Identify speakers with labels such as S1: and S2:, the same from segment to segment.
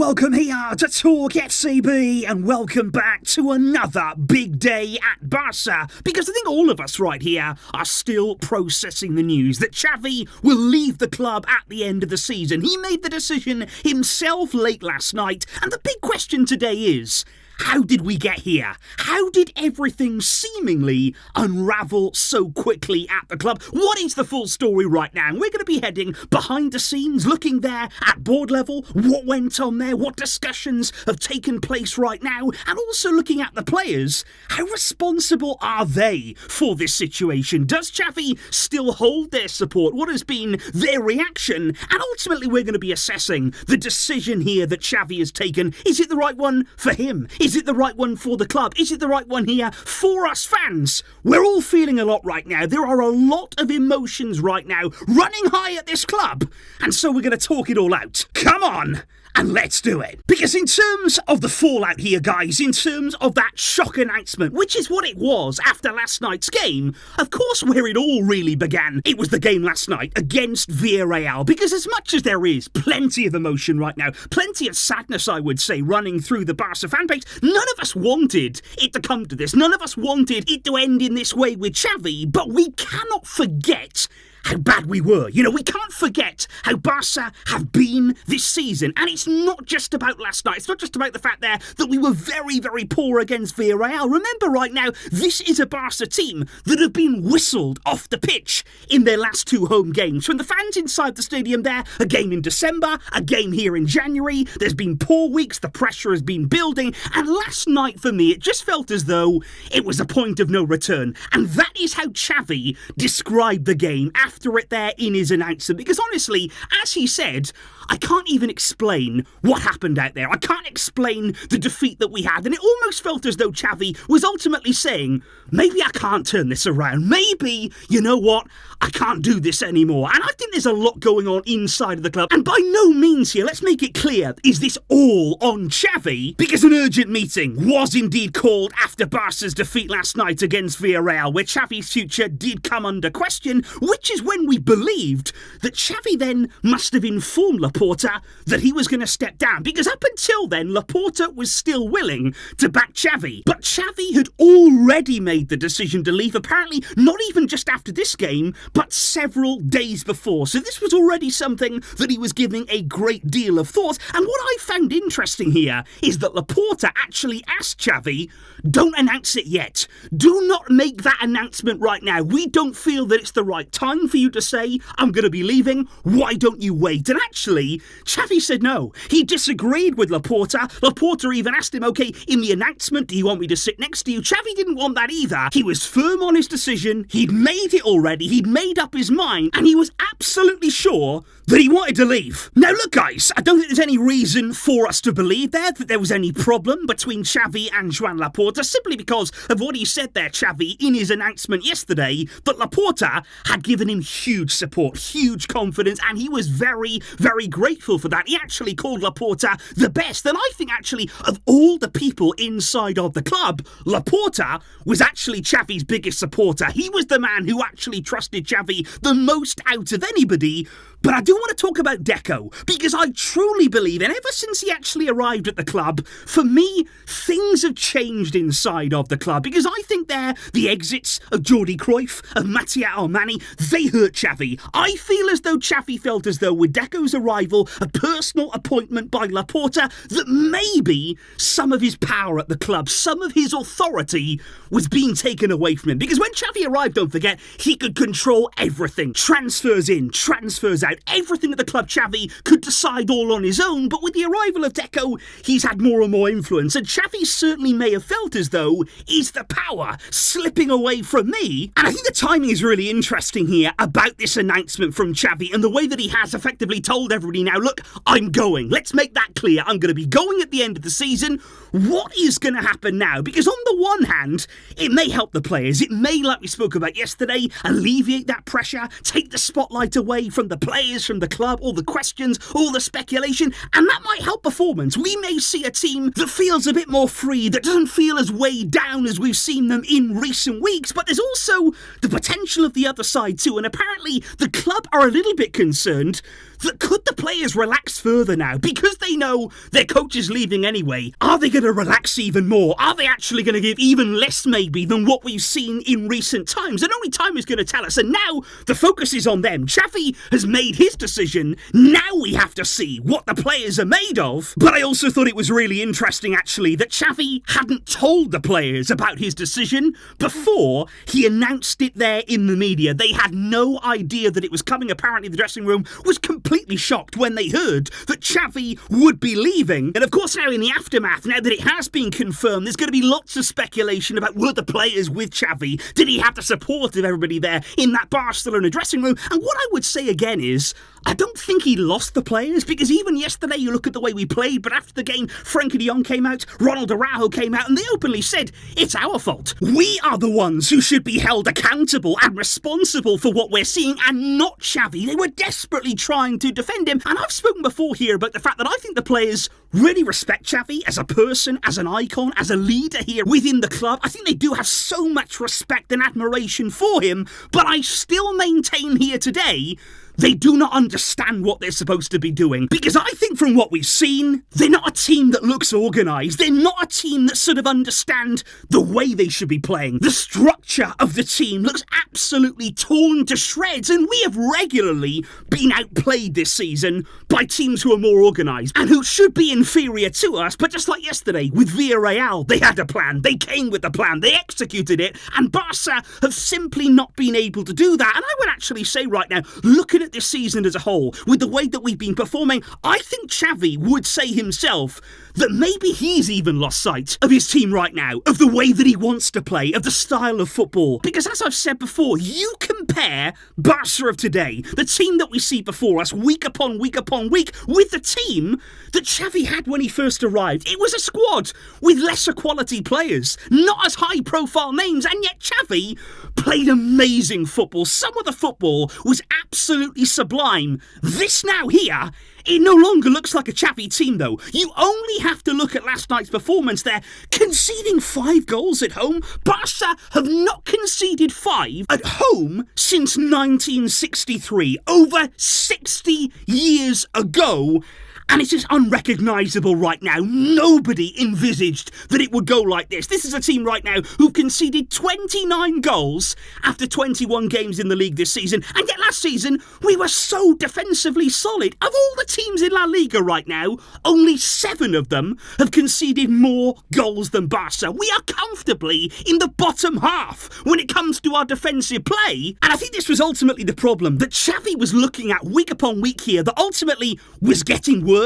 S1: Welcome here to TalkFCB and welcome back to another big day at Barça, because I think all of us right here are still processing the news that Xavi will leave the club at the end of the season. He made the decision himself late last night, and the big question today is, how did we get here? How did everything seemingly unravel so quickly at the club? What is the full story right now? And we're going to be heading behind the scenes, looking there at board level, what went on there, what discussions have taken place right now, and also looking at the players. How responsible are they for this situation? Does Xavi still hold their support? What has been their reaction? And ultimately, we're going to be assessing the decision here that Xavi has taken. Is it the right one for him? Is it the right one for the club? Is it the right one here for us fans? We're all feeling a lot right now. There are a lot of emotions right now running high at this club. And so we're going to talk it all out. Come on! And let's do it. Because in terms of the fallout here, guys, in terms of that shock announcement, which is what it was after last night's game, of course where it all really began, it was the game last night against Villarreal. Because as much as there is plenty of emotion right now, plenty of sadness, I would say, running through the Barca fan base, none of us wanted it to come to this. None of us wanted it to end in this way with Xavi, but we cannot forget how bad we were. You know, we can't forget how Barca have been this season. And it's not just about last night. It's not just about the fact there that we were very, very poor against Villarreal. Remember right now, this is a Barca team that have been whistled off the pitch in their last two home games. From the fans inside the stadium there, a game in December, a game here in January. There's been poor weeks, the pressure has been building. And last night for me, it just felt as though it was a point of no return. And that is how Xavi described the game after it there in his announcement, because honestly, as he said, I can't even explain what happened out there. I can't explain the defeat that we had, and it almost felt as though Xavi was ultimately saying, maybe I can't turn this around. Maybe, you know what, I can't do this anymore. And I think there's a lot going on inside of the club, and by no means here, let's make it clear, is this all on Xavi? Because an urgent meeting was indeed called after Barca's defeat last night against Villarreal, where Xavi's future did come under question, which is when we believed that Xavi then must have informed Laporta that he was going to step down, because up until then Laporta was still willing to back Xavi, but Xavi had already made the decision to leave, apparently not even just after this game but several days before. So this was already something that he was giving a great deal of thought. And what I found interesting here is that Laporta actually asked Xavi, don't announce it yet, do not make that announcement right now, we don't feel that it's the right time for you to say I'm going to be leaving, why don't you wait? And actually, Xavi said no. He disagreed with Laporta. Laporta even asked him, okay, in the announcement, do you want me to sit next to you? Xavi didn't want that either. He was firm on his decision. He'd made it already. He'd made up his mind, and he was absolutely sure that he wanted to leave. Now look guys, I don't think there's any reason for us to believe that there was any problem between Xavi and Joan Laporta, simply because of what he said there, Xavi, in his announcement yesterday, that Laporta had given him huge support, huge confidence, and he was very, very grateful for that. He actually called Laporta the best, and I think actually of all the people inside of the club, Laporta was actually Xavi's biggest supporter. He was the man who actually trusted Xavi the most out of anybody. But I do want to talk about Deco, because I truly believe, and ever since he actually arrived at the club, for me, things have changed inside of the club, because I think the exits of Jordi Cruyff, of Matteo Almani, they hurt Xavi. I feel as though Xavi felt as though with Deco's arrival, a personal appointment by Laporta, that maybe some of his power at the club, some of his authority was being taken away from him. Because when Xavi arrived, don't forget, he could control everything. Transfers in, transfers out, everything at the club Xavi could decide all on his own, but with the arrival of Deco, he's had more and more influence, and Xavi certainly may have felt as though, is the power slipping away from me? And I think the timing is really interesting here about this announcement from Xavi, and the way that he has effectively told everybody now, look, I'm going. Let's make that clear. I'm going to be going at the end of the season. What is going to happen now? Because on the one hand, it may help the players. It may, like we spoke about yesterday, alleviate that pressure, take the spotlight away from the players, from the club, all the questions, all the speculation, and that might help performance. We may see a team that feels a bit more free, that doesn't feel as weighed down as we've seen them in recent weeks, but there's also the potential of the other side too, and apparently the club are a little bit concerned that could the players relax further now? Because they know their coach is leaving anyway, are they going to relax even more? Are they actually going to give even less maybe than what we've seen in recent times? And only time is going to tell us. And now the focus is on them. Xavi has made his decision. Now we have to see what the players are made of. But I also thought it was really interesting, actually, that Xavi hadn't told the players about his decision before he announced it there in the media. They had no idea that it was coming. Apparently, the dressing room was completely shocked when they heard that Xavi would be leaving. And of course, now in the aftermath, now that it has been confirmed, there's going to be lots of speculation about were the players with Xavi? Did he have the support of everybody there in that Barcelona dressing room? And what I would say again is, I don't think he lost the players, because even yesterday you look at the way we played, but after the game, Frenkie de Jong came out, Ronald Araujo came out, and they openly said, it's our fault. We are the ones who should be held accountable and responsible for what we're seeing, and not Xavi. They were desperately trying to defend him, and I've spoken before here about the fact that I think the players really respect Xavi as a person, as an icon, as a leader here within the club. I think they do have so much respect and admiration for him, but I still maintain here today they do not understand what they're supposed to be doing. Because I think from what we've seen, they're not a team that looks organised. They're not a team that sort of understand the way they should be playing. The structure of the team looks absolutely torn to shreds, and we have regularly been outplayed this season by teams who are more organised and who should be inferior to us. But just like yesterday with Villarreal, they had a plan. They came with the plan. They executed it. And Barça have simply not been able to do that. And I would actually say right now, looking at this season as a whole, with the way that we've been performing, I think Xavi would say himself that maybe he's even lost sight of his team right now, of the way that he wants to play, of the style of football. Because as I've said before, you compare Barça of today, the team that we see before us week upon week upon week, with the team that Xavi had when he first arrived. It was a squad with lesser quality players, not as high profile names, and yet Xavi played amazing football. Some of the football was absolutely sublime. This now here, it no longer looks like a Xavi team, though. You only have to look at last night's performance there. Conceding 5 goals at home. Barça have not conceded 5 at home since 1963. Over 60 years ago. And it's just unrecognisable right now. Nobody envisaged that it would go like this. This is a team right now who've conceded 29 goals after 21 games in the league this season. And yet last season, we were so defensively solid. Of all the teams in La Liga right now, only 7 of them have conceded more goals than Barca. We are comfortably in the bottom half when it comes to our defensive play. And I think this was ultimately the problem that Xavi was looking at week upon week here, that ultimately was getting worse.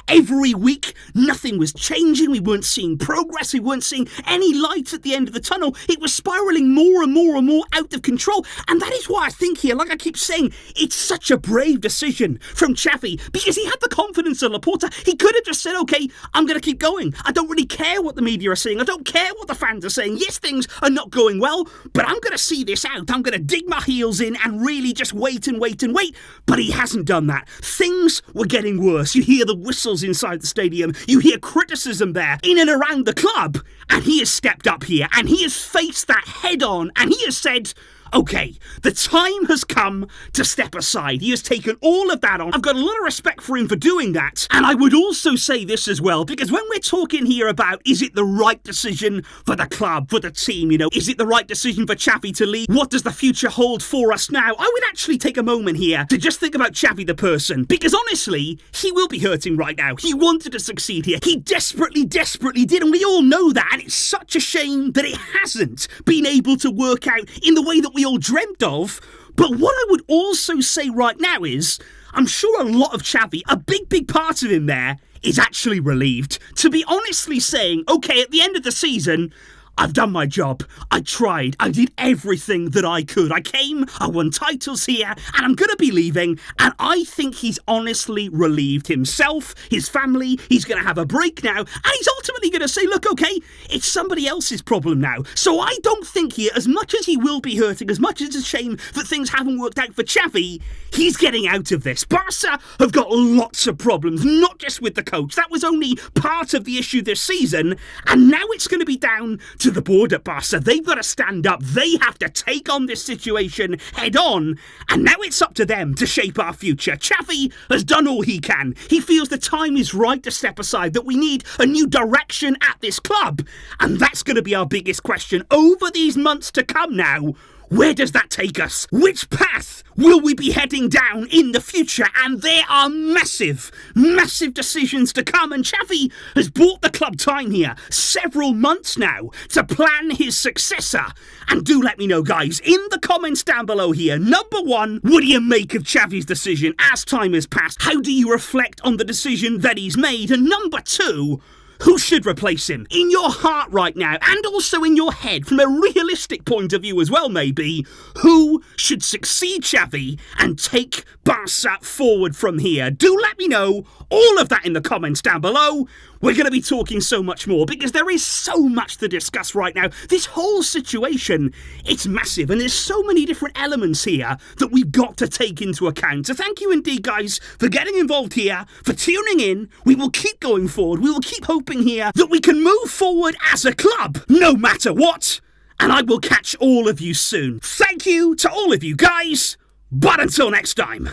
S1: Every week, nothing was changing. We weren't seeing progress. We weren't seeing any light at the end of the tunnel. It was spiralling more and more and more out of control. And that is why I think here, like I keep saying, it's such a brave decision from Xavi, because he had the confidence of Laporta. He could have just said, okay, I'm going to keep going. I don't really care what the media are saying. I don't care what the fans are saying. Yes, things are not going well, but I'm going to see this out. I'm going to dig my heels in and really just wait and wait and wait. But he hasn't done that. Things were getting worse. You hear the whistles inside the stadium. You hear criticism there in and around the club. And he has stepped up here and he has faced that head on, and he has said, okay, the time has come to step aside. He has taken all of that on. I've got a lot of respect for him for doing that. And I would also say this as well, because when we're talking here about, is it the right decision for the club, for the team, is it the right decision for Xavi to leave? What does the future hold for us now? I would actually take a moment here to just think about Xavi the person, because honestly, he will be hurting right now. He wanted to succeed here. He desperately, desperately did, and we all know that, and it's such a shame that it hasn't been able to work out in the way that we all dreamt of. But what I would also say right now is, I'm sure a lot of Xavi, a big part of him there, is actually relieved to be honestly saying, okay, at the end of the season, I've done my job. I tried. I did everything that I could. I came, I won titles here, and I'm going to be leaving. And I think he's honestly relieved himself, his family. He's going to have a break now. And he's ultimately going to say, look, okay, it's somebody else's problem now. So I don't think here, as much as he will be hurting, as much as it's a shame that things haven't worked out for Xavi, he's getting out of this. Barca have got lots of problems, not just with the coach. That was only part of the issue this season, and now it's going to be down to the board at Barca. They've got to stand up. They have to take on this situation head on, and now it's up to them to shape our future. Xavi has done all he can. He feels the time is right to step aside, that we need a new direction at this club, and that's going to be our biggest question over these months to come now. Where does that take us? Which path will we be heading down in the future? And there are massive, massive decisions to come. And Xavi has bought the club time here, several months now, to plan his successor. And do let me know, guys, in the comments down below here. Number one, what do you make of Xavi's decision as time has passed? How do you reflect on the decision that he's made? And number two, who should replace him? In your heart right now, and also in your head, from a realistic point of view as well, maybe, who should succeed Xavi and take Barca forward from here? Do let me know all of that in the comments down below. We're going to be talking so much more because there is so much to discuss right now. This whole situation, it's massive, and there's so many different elements here that we've got to take into account. So thank you indeed, guys, for getting involved here, for tuning in. We will keep going forward. We will keep hoping here that we can move forward as a club, no matter what. And I will catch all of you soon. Thank you to all of you guys. But until next time,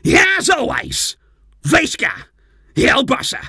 S1: as always, Vesca, El Barça.